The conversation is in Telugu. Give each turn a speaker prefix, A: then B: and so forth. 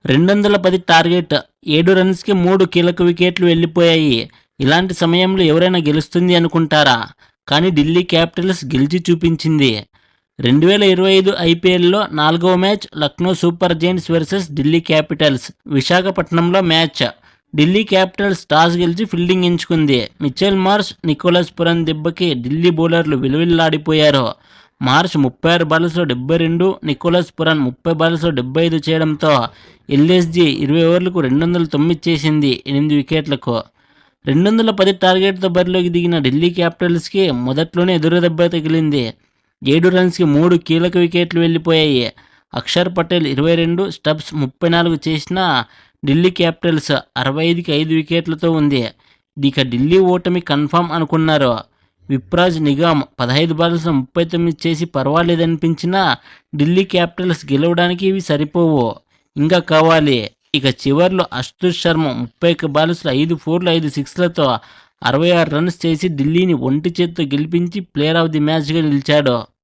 A: 210 టార్గెట్, 7 రన్స్‌కి 3 కీలక వికెట్లు వెళ్లిపోయాయి. ఇలాంటి సమయంలో ఎవరైనా గెలుస్తుంది అనుకుంటారా? కానీ ఢిల్లీ క్యాపిటల్స్ గెలిచి చూపించింది. 2025 ఐపీఎల్‌లో 4వ match Lucknow super giants versus Delhi capitals. విశాఖపట్నంలో మ్యాచ్. ఢిల్లీ క్యాపిటల్స్ టాస్ గెలిచి ఫీల్డింగ్ ఎంచుకుంది. మిచెల్ మార్ష్, నికోలస్ పురాన్ దెబ్బకి ఢిల్లీ బౌలర్లు విలవిల్లాడిపోయారు. మార్ష్ 36 బాల్స్లో 72, నికోలస్ పురాన్ 30 బాల్స్లో 75 చేయడంతో ఎల్ఎస్జీ 20 ఓవర్లకు 209 చేసింది 8 వికెట్లకు. 210 టార్గెట్తో బరిలోకి దిగిన ఢిల్లీ క్యాపిటల్స్కి మొదట్లోనే ఎదురుదెబ్బ తగిలింది. 7 రన్స్‌కి 3 కీలక వికెట్లు వెళ్లిపోయాయి. అక్షర్ పటేల్ 22, స్టబ్స్ 34 చేసినా ఢిల్లీ క్యాపిటల్స్ 65కి 5 వికెట్లతో ఉంది. ఇక ఢిల్లీ ఓటమి కన్ఫామ్ అనుకున్నారు. విప్రాజ్ నిగామ్ 15 బాల్స్లో 39 చేసి పర్వాలేదనిపించినా ఢిల్లీ క్యాపిటల్స్ గెలవడానికి ఇవి సరిపోవు, ఇంకా కావాలి. ఇక చివర్లో అశుతోష్ శర్మ 31 బాల్స్లో 5 ఫోర్లు 5 సిక్స్లతో 66 రన్స్ చేసి ఢిల్లీని ఒంటి చేత్తో గెలిపించి ప్లేయర్ ఆఫ్ ది మ్యాచ్గా నిలిచాడు.